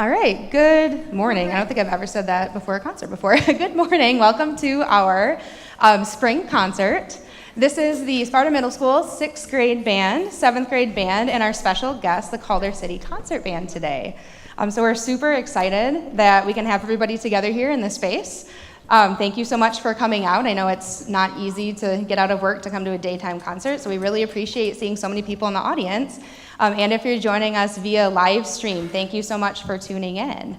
All right, good morning. I don't think I've ever said that before a concert before. Good morning, welcome to our spring concert. This is the Spartan Middle School 6th grade band, 7th grade band, and our special guest, the Calder City Concert Band today. So we're super excited that we can have everybody together here in this space. Thank you so much for coming out. I know it's not easy to get out of work to come to a daytime concert, so we really appreciate seeing so many people in the audience. And if you're joining us via live stream, thank you so much for tuning in.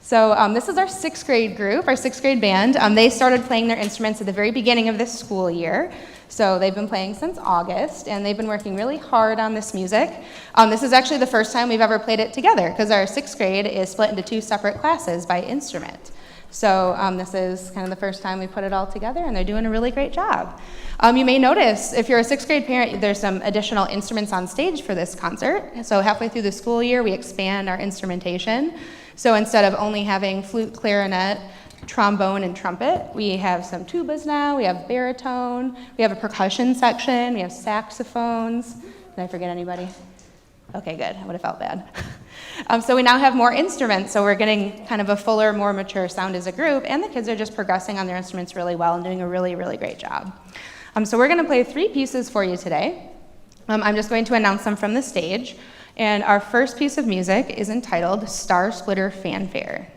So this is our 6th grade group, our 6th grade band. They started playing their instruments at the very beginning of this school year. So they've been playing since August, and they've been working really hard on this music. This is actually the first time we've ever played it together, because our 6th grade is split into 2 separate classes by instrument. So this is kind of the first time we put it all together, and they're doing a really great job. You may notice, if you're a 6th grade parent, there's some additional instruments on stage for this concert. So halfway through the school year, we expand our instrumentation. So instead of only having flute, clarinet, trombone, and trumpet, we have some tubas now, we have baritone, we have a percussion section, we have saxophones. Did I forget anybody? Okay, good. I would have felt bad. So we now have more instruments, so we're getting kind of a fuller, more mature sound as a group, and the kids are just progressing on their instruments really well and doing a really, really great job. So we're going to play 3 pieces for you today. I'm just going to announce them from the stage, and our first piece of music is entitled Star Splitter Fanfare.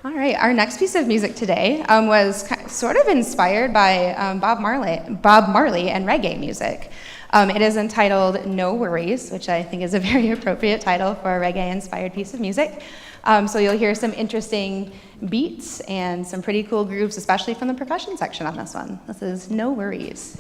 All right, our next piece of music today was sort of inspired by Bob Marley and reggae music. It is entitled No Worries, which I think is a very appropriate title for a reggae-inspired piece of music. So you'll hear some interesting beats and some pretty cool grooves, especially from the percussion section on this one. This is No Worries.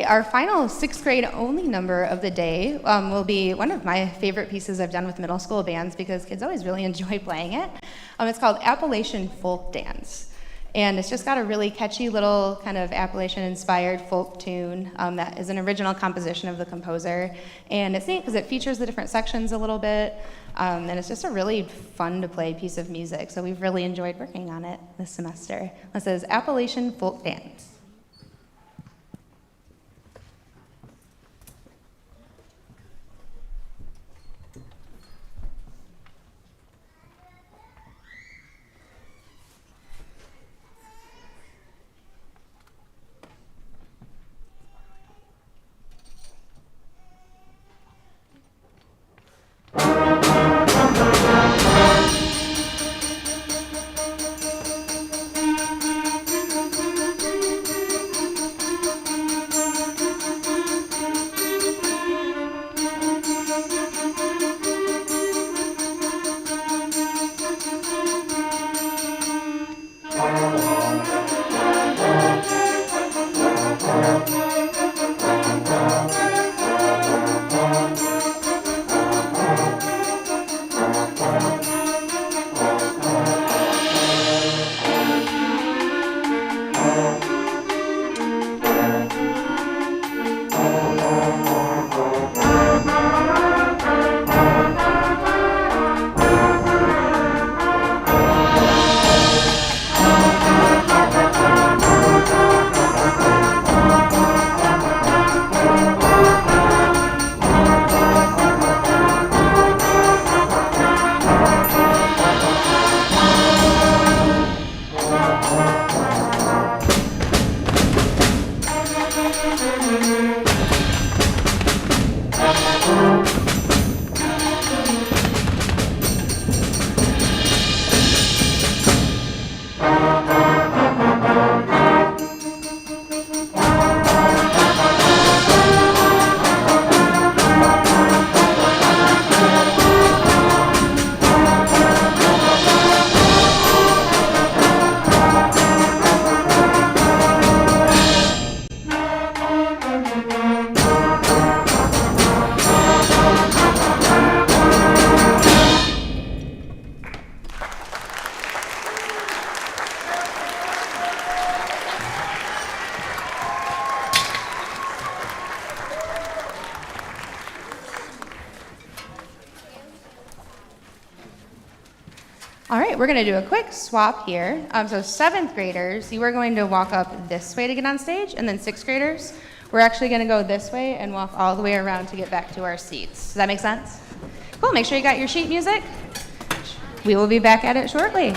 our final sixth grade only number of the day will be one of my favorite pieces I've done with middle school bands because kids always really enjoy playing it. It's called Appalachian Folk Dance. And it's just got a really catchy little kind of Appalachian-inspired folk tune that is an original composition of the composer. And it's neat because it features the different sections a little bit. And it's just a really fun to play piece of music. So we've really enjoyed working on it this semester. This is Appalachian Folk Dance. All right, we're going to do a quick swap here. So seventh graders, you are going to walk up this way to get on stage, and then sixth graders, we're actually going to go this way and walk all the way around to get back to our seats. Does that make sense? Cool, make sure you got your sheet music. We will be back at it shortly.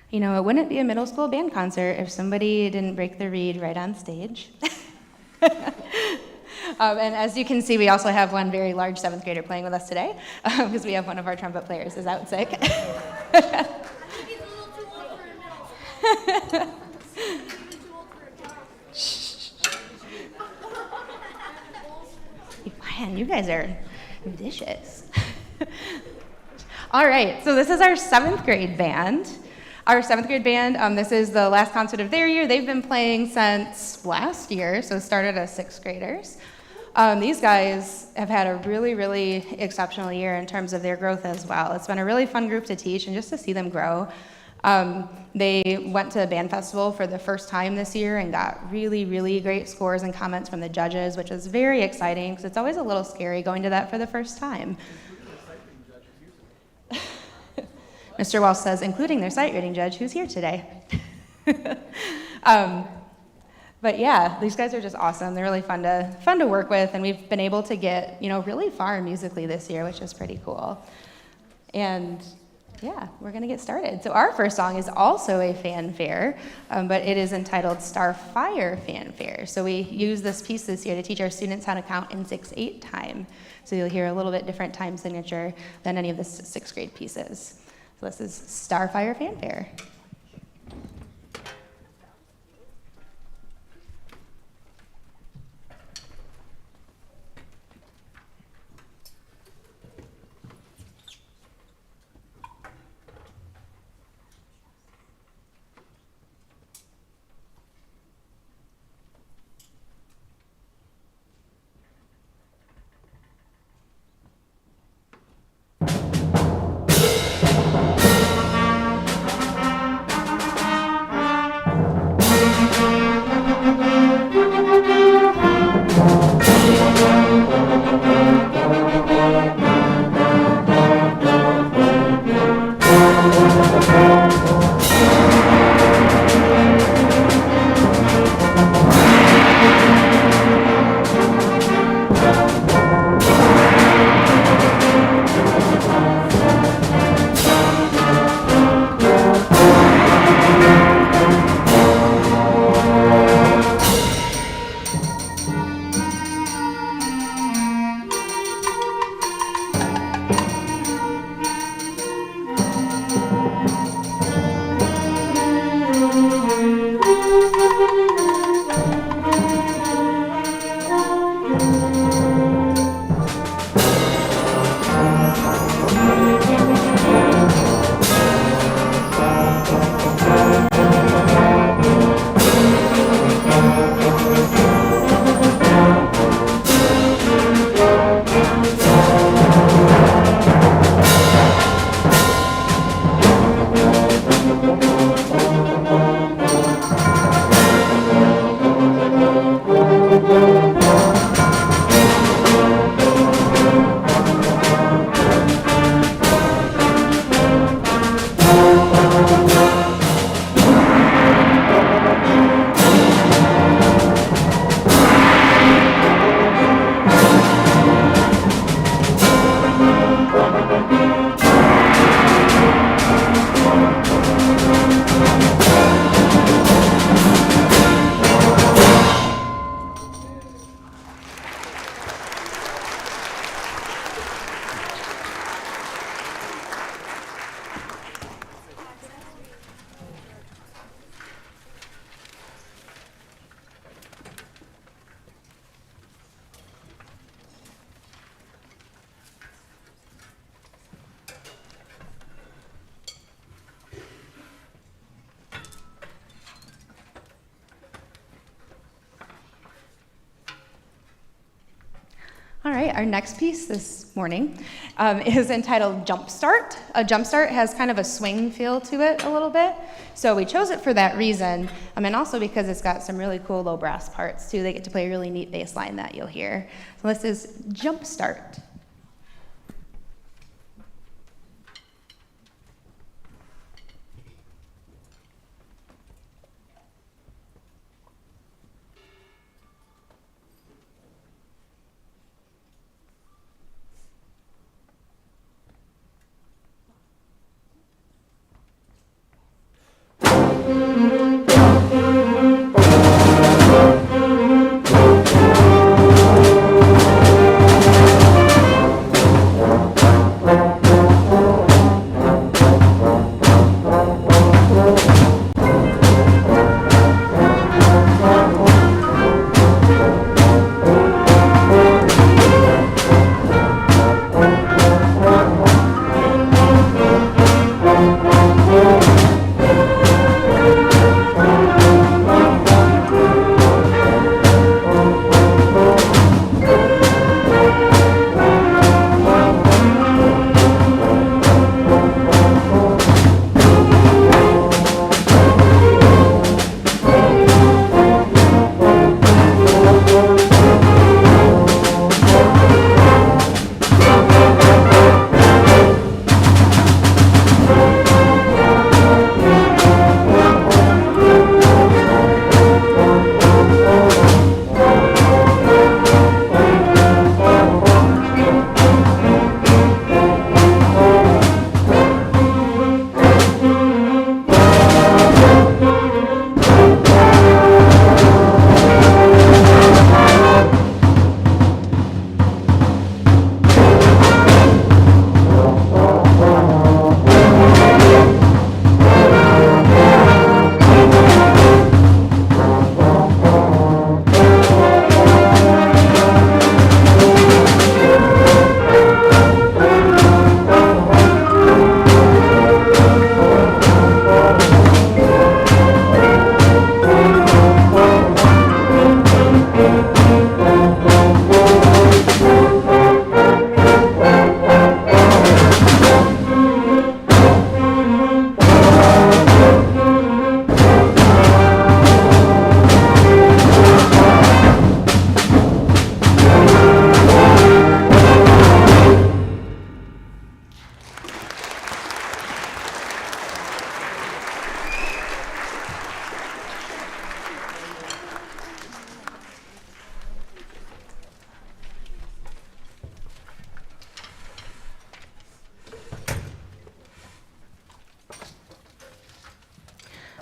You know, it wouldn't be a middle school band concert if somebody didn't break the reed right on stage. And as you can see, we also have one very large 7th grader playing with us today, because we have one of our trumpet players is out sick. He's a little too old for a middle school. He's too old for a Man, you guys are vicious. All right, so this is our 7th grade band. Our 7th grade band, this is the last concert of their year. They've been playing since last year, so started as 6th graders. These guys have had a really, really exceptional year in terms of their growth as well. It's been a really fun group to teach and just to see them grow. They went to a band festival for the first time this year and got really, really great scores and comments from the judges, which is very exciting because it's always a little scary going to that for the first time. Mr. Walsh says, including their sight reading judge, who's here today. But yeah, these guys are just awesome. They're really fun to work with, and we've been able to get, really far musically this year, which is pretty cool. And yeah, we're going to get started. So our first song is also a fanfare, but it is entitled Starfire Fanfare. So we use this piece this year to teach our students how to count in 6/8 time. So you'll hear a little bit different time signature than any of the 6th grade pieces. So this is Starfire Fanfare. All right, our next piece this morning is entitled Jumpstart. A jumpstart has kind of a swing feel to it a little bit, so we chose it for that reason, and also because it's got some really cool low brass parts too. They get to play a really neat bass line that you'll hear. So this is Jumpstart.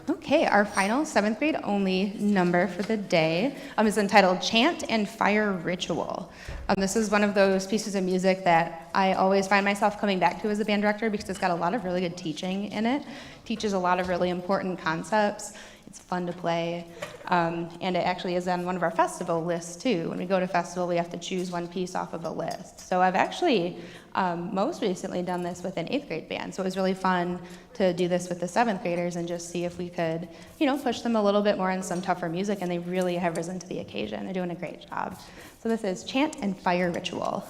Okay, our final 7th grade only number for the day is entitled Chant and Fire Ritual. This is one of those pieces of music that I always find myself coming back to as a band director because it's got a lot of really good teaching in it. Teaches a lot of really important concepts. It's fun to play, and it actually is on one of our festival lists too. When we go to festival, we have to choose one piece off of a list. So I've actually most recently done this with an 8th grade band, so it was really fun to do this with the 7th graders and just see if we could, push them a little bit more in some tougher music, and they really have risen to the occasion. They're doing a great job. So this is Chant and Fire Ritual.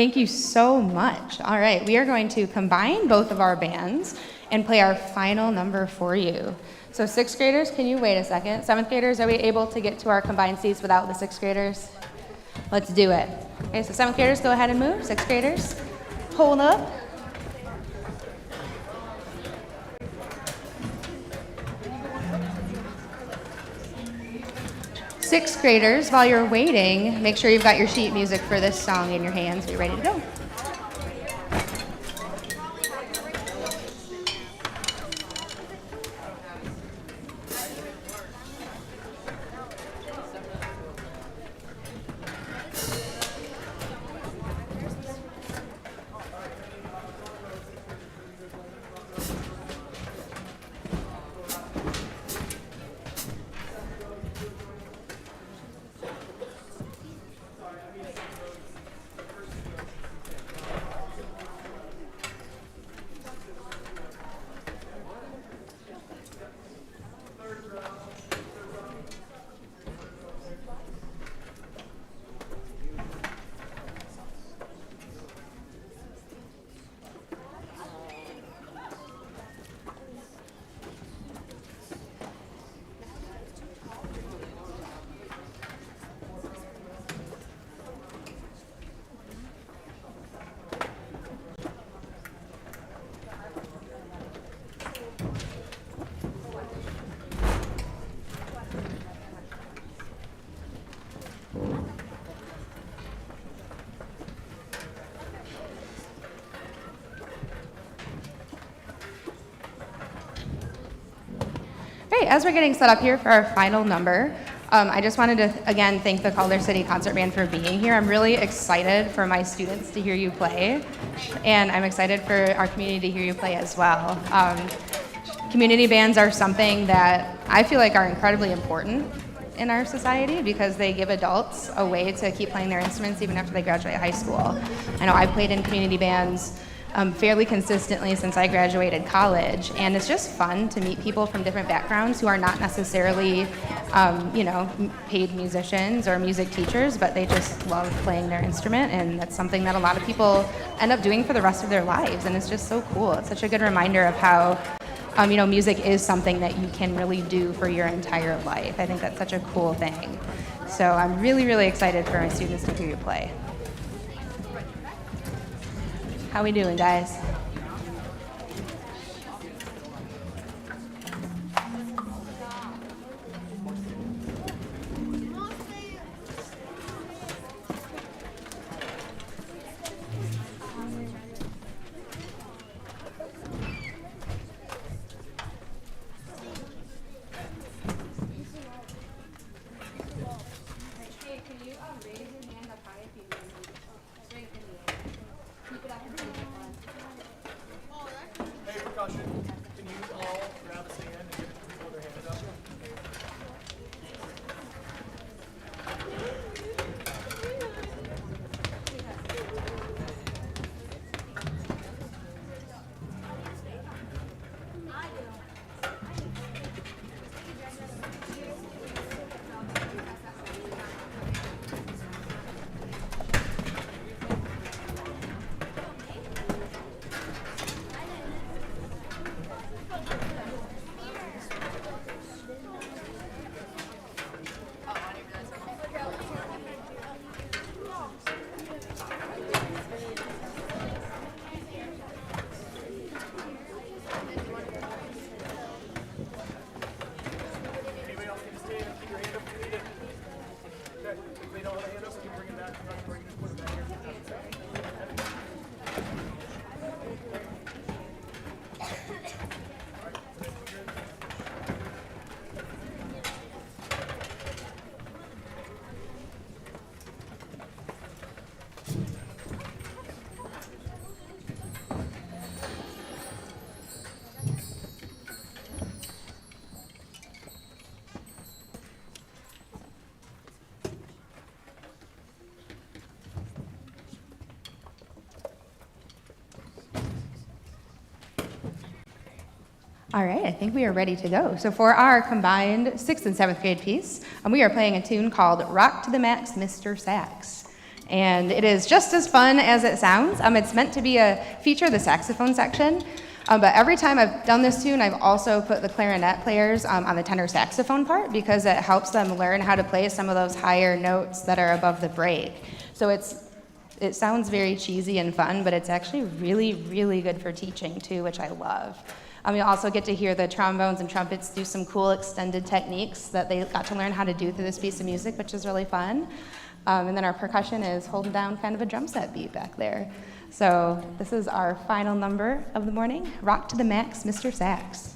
Thank you so much. All right, we are going to combine both of our bands and play our final number for you. So sixth graders, can you wait a second? Seventh graders, are we able to get to our combined seats without the sixth graders? Let's do it. Okay, so seventh graders, go ahead and move. Sixth graders, hold up. Sixth graders, while you're waiting, make sure you've got your sheet music for this song in your hands. Be ready to go. Great, as we're getting set up here for our final number, I just wanted to, again, thank the Calder City Concert Band for being here. I'm really excited for my students to hear you play, and I'm excited for our community to hear you play as well. Community bands are something that I feel like are incredibly important in our society because they give adults a way to keep playing their instruments even after they graduate high school. I know I've played in community bands fairly consistently since I graduated college, and it's just fun to meet people from different backgrounds who are not necessarily, paid musicians or music teachers, but they just love playing their instrument, and that's something that a lot of people end up doing for the rest of their lives, and it's just so cool. It's such a good reminder of how, music is something that you can really do for your entire life. I think that's such a cool thing. So I'm really, really excited for my students to hear you play. How we doing, guys? Can you all grab a stand and give it to people with their hands up? Anybody else need to stand and keep your hand up if you need it? Okay, if they don't have a hand up, we can bring it back. Or you can just put it back here. All right, I think we are ready to go. So for our combined 6th and 7th grade piece, we are playing a tune called Rock to the Max, Mr. Sax. And it is just as fun as it sounds. It's meant to be a feature of the saxophone section. But every time I've done this tune, I've also put the clarinet players on the tenor saxophone part because it helps them learn how to play some of those higher notes that are above the break. So it sounds very cheesy and fun, but it's actually really, really good for teaching too, which I love. You also get to hear the trombones and trumpets do some cool extended techniques that they got to learn how to do through this piece of music, which is really fun. And then our percussion is holding down kind of a drum set beat back there. So this is our final number of the morning, Rock to the Max, Mr. Sax.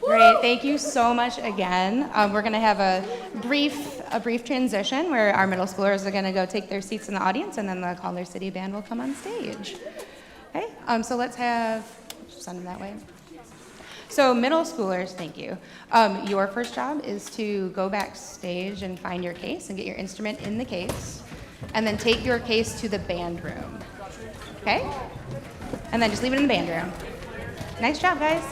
Great, thank you so much again. We're going to have a brief transition where our middle schoolers are going to go take their seats in the audience, and then the Color City Band will come on stage. Okay, so let's have, send them that way. So middle schoolers, thank you. Your first job is to go backstage and find your case and get your instrument in the case, and then take your case to the band room. Okay? And then just leave it in the band room. Nice job, guys.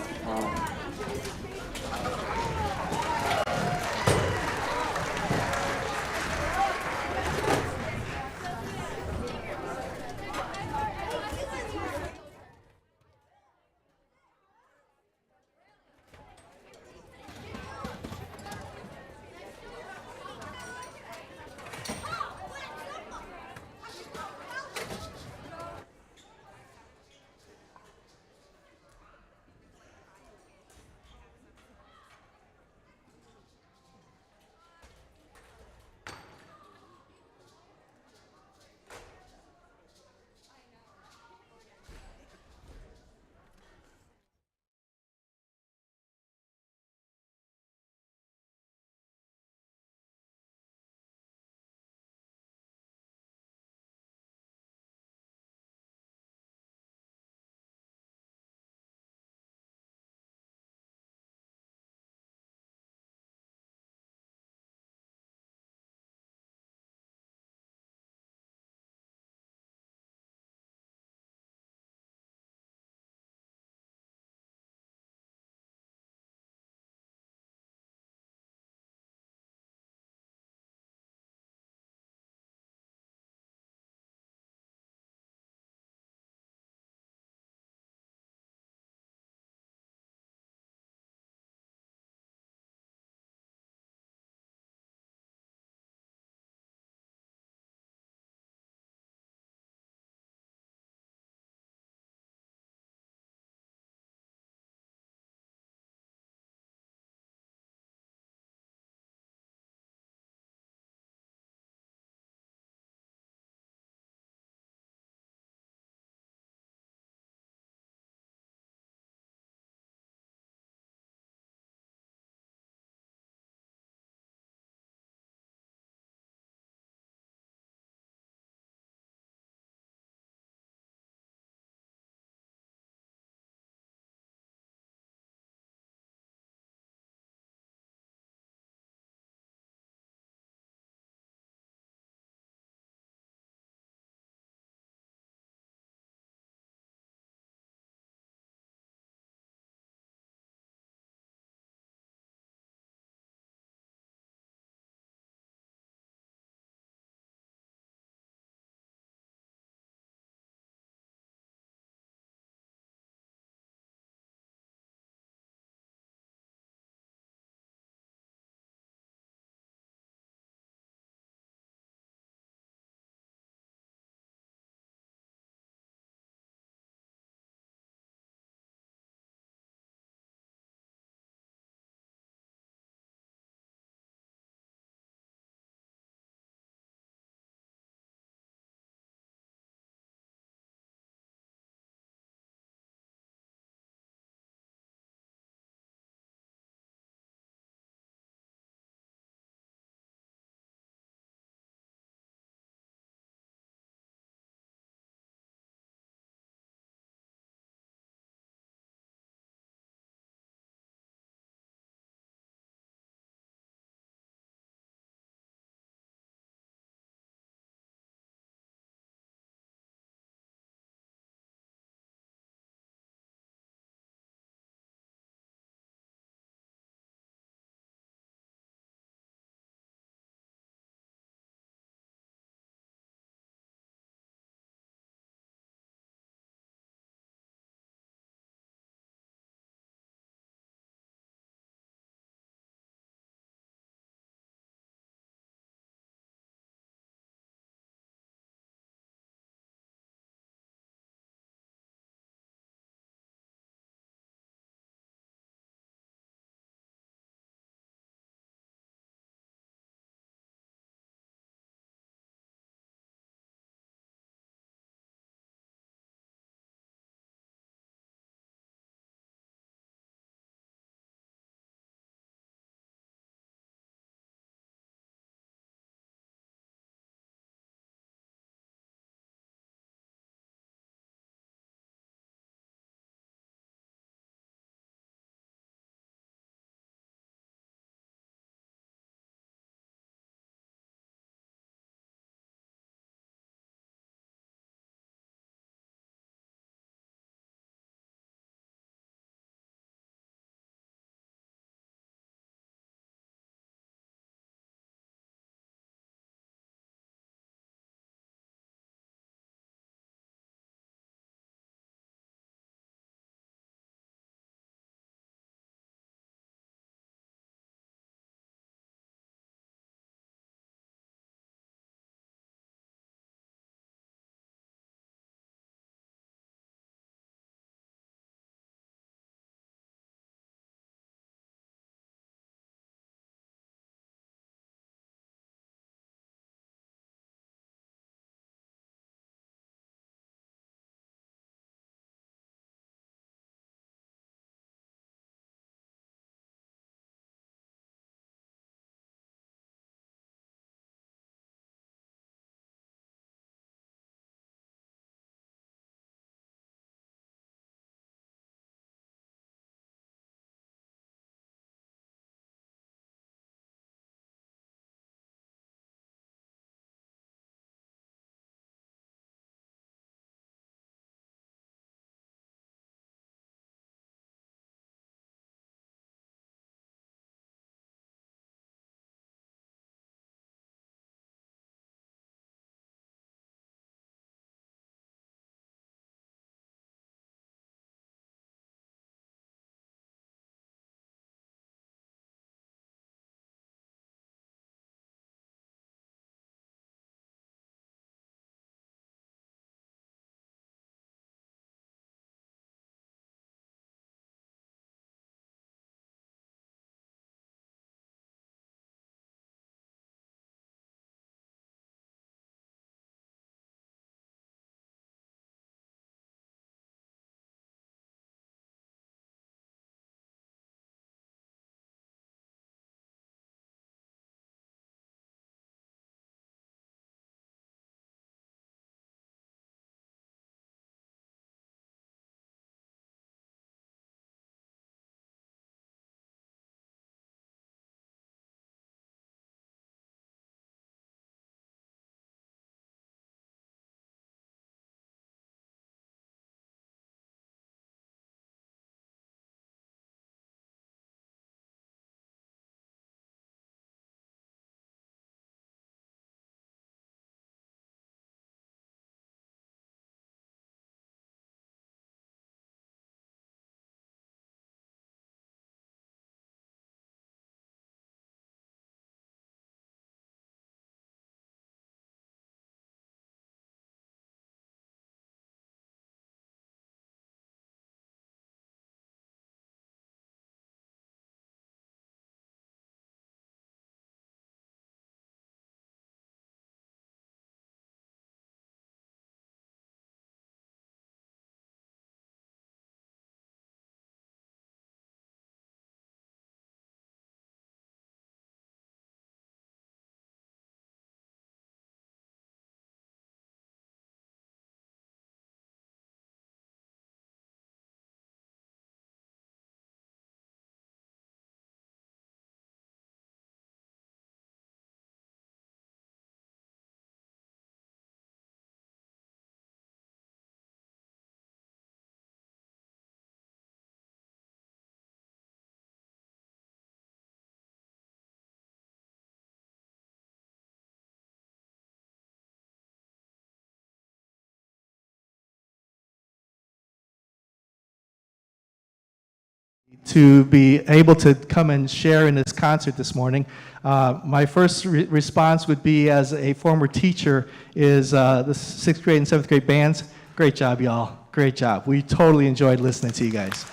to be able to come and share in this concert this morning. My first response would be, as a former teacher, is the 6th grade and 7th grade bands. Great job, y'all. Great job. We totally enjoyed listening to you guys.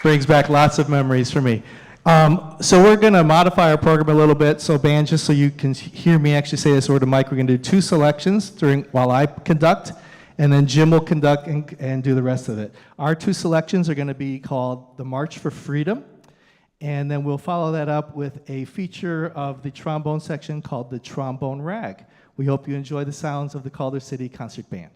Brings back lots of memories for me. So we're going to modify our program a little bit. So band, just so you can hear me actually say this over the mic, we're going to do 2 selections while I conduct, and then Jim will conduct and do the rest of it. Our 2 selections are going to be called the March for Freedom, and then we'll follow that up with a feature of the trombone section called the Trombone Rag. We hope you enjoy the sounds of the Calder City Concert Band.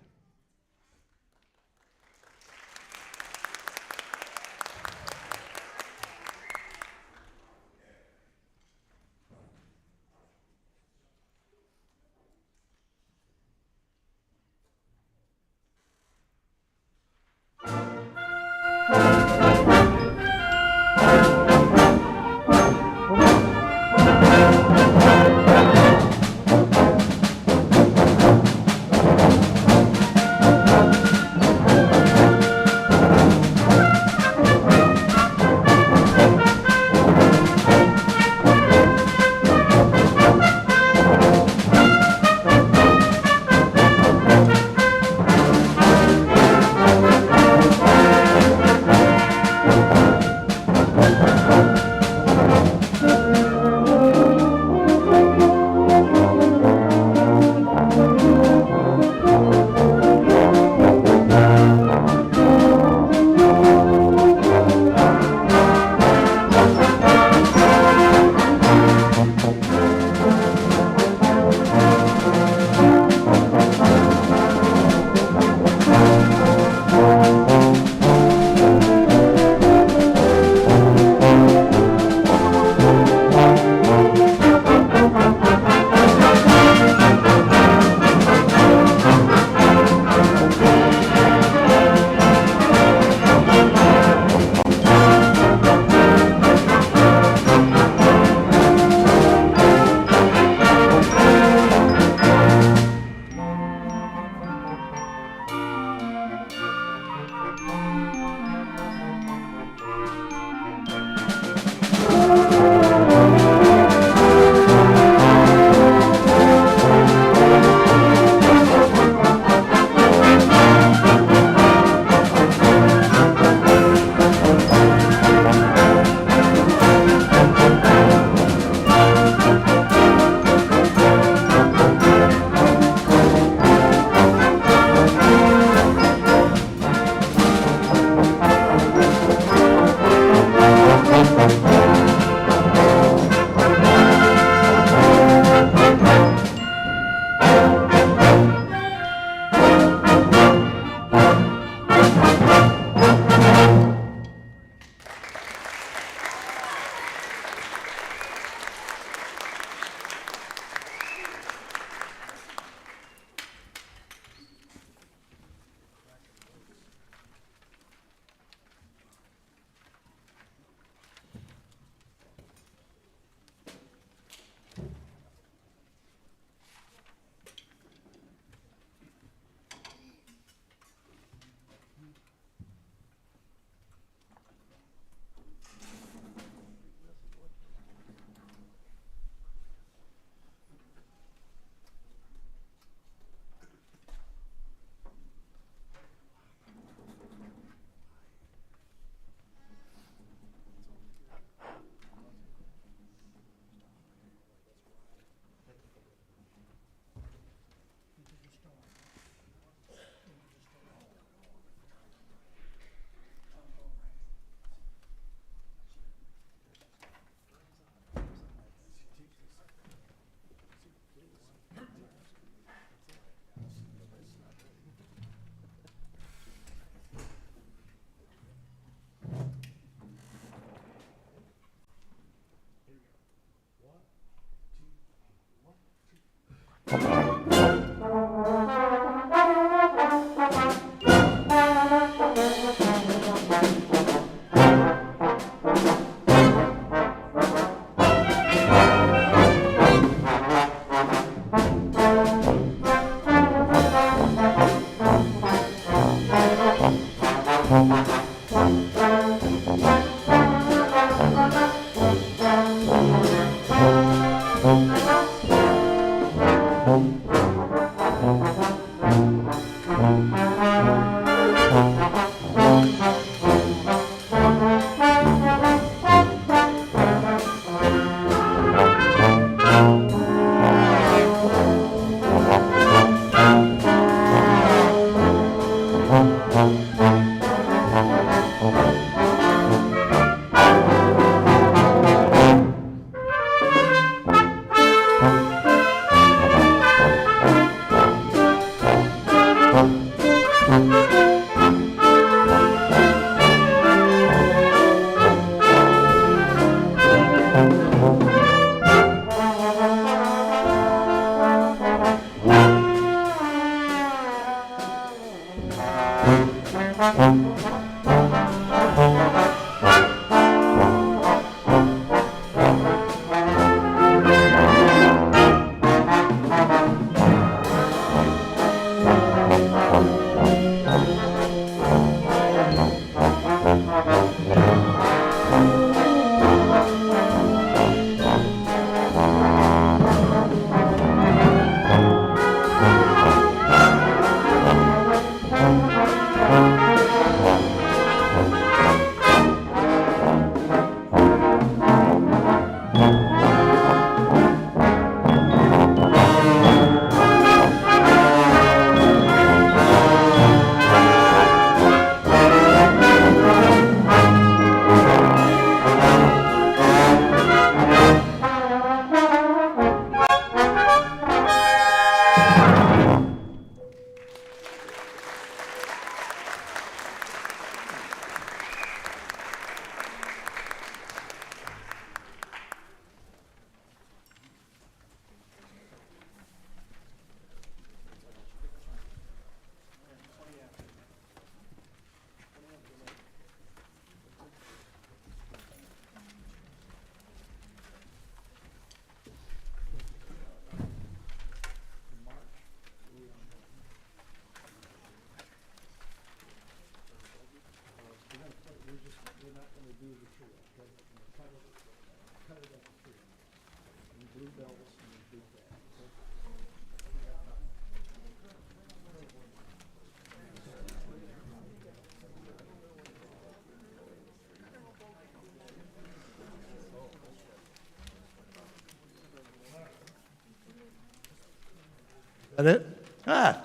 Is that it? Ah,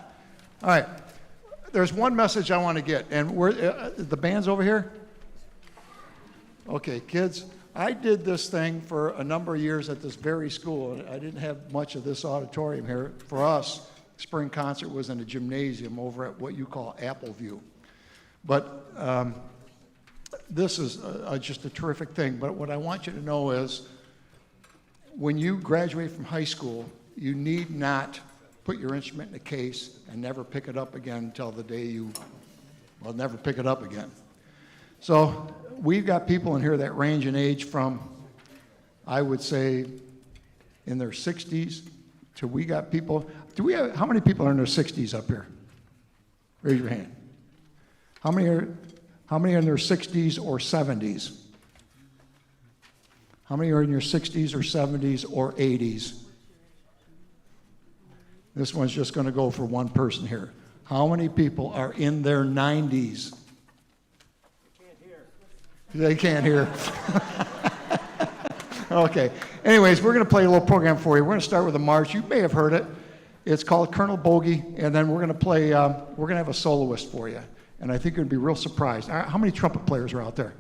all right. There's one message I want to get, and the band's over here? Okay, kids, I did this thing for a number of years at this very school, and I didn't have much of this auditorium here. For us, spring concert was in a gymnasium over at what you call Appleview. But this is just a terrific thing. But what I want you to know is when you graduate from high school, you need not put your instrument in a case and never pick it up again until the day you, well, never pick it up again. So we've got people in here that range in age from, I would say, in their 60s to we got people, how many people are in their 60s up here? Raise your hand. How many are in their 60s or 70s? How many are in your 60s or 70s or 80s? This one's just going to go for one person here. How many people are in their 90s? They can't hear. Okay. Anyways, we're going to play a little program for you. We're going to start with a march. You may have heard it. It's called Colonel Bogey, and then we're going to play, we're going to have a soloist for you. And I think you're going to be real surprised. How many trumpet players are out there?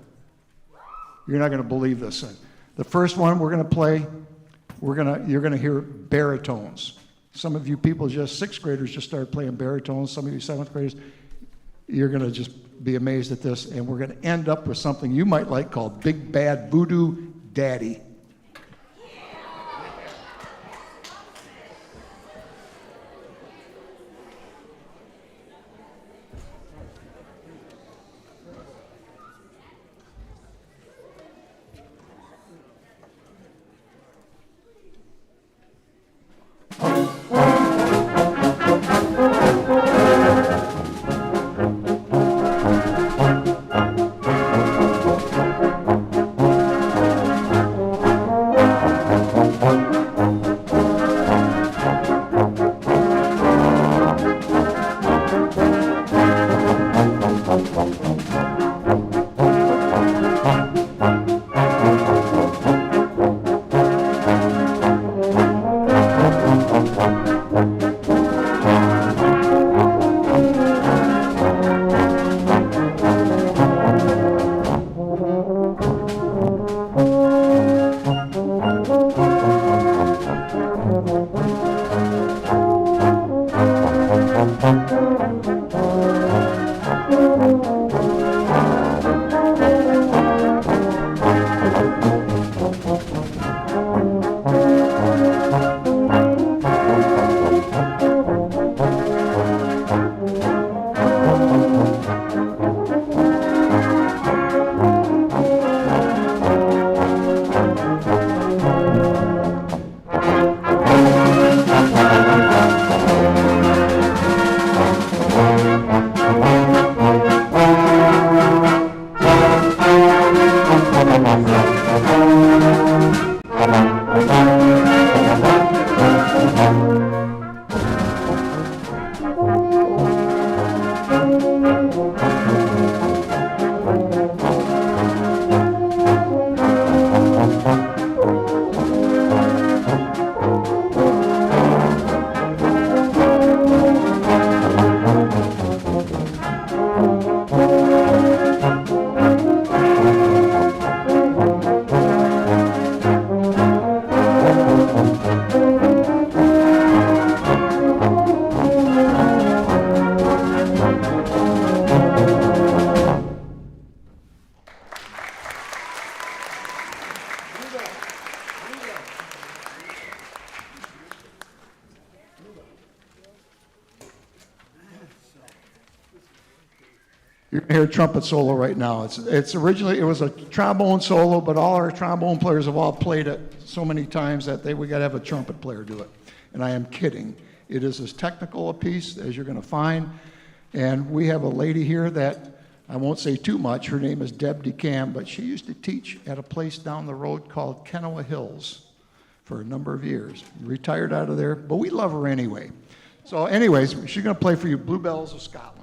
You're not going to believe this. The first one we're going to play, you're going to hear baritones. Some of you people, just sixth graders, just started playing baritones. Some of you seventh graders, you're going to just be amazed at this. And we're going to end up with something you might like called Big Bad Voodoo Daddy. You're going to hear a trumpet solo right now. It's originally, it was a trombone solo, but all our trombone players have all played it so many times that we got to have a trumpet player do it. And I am kidding. It is as technical a piece as you're going to find. And we have a lady here that, I won't say too much, her name is Deb DeCam, but she used to teach at a place down the road called Kennewa Hills for a number of years. Retired out of there, but we love her anyway. So anyways, she's going to play for you Bluebells of Scotland.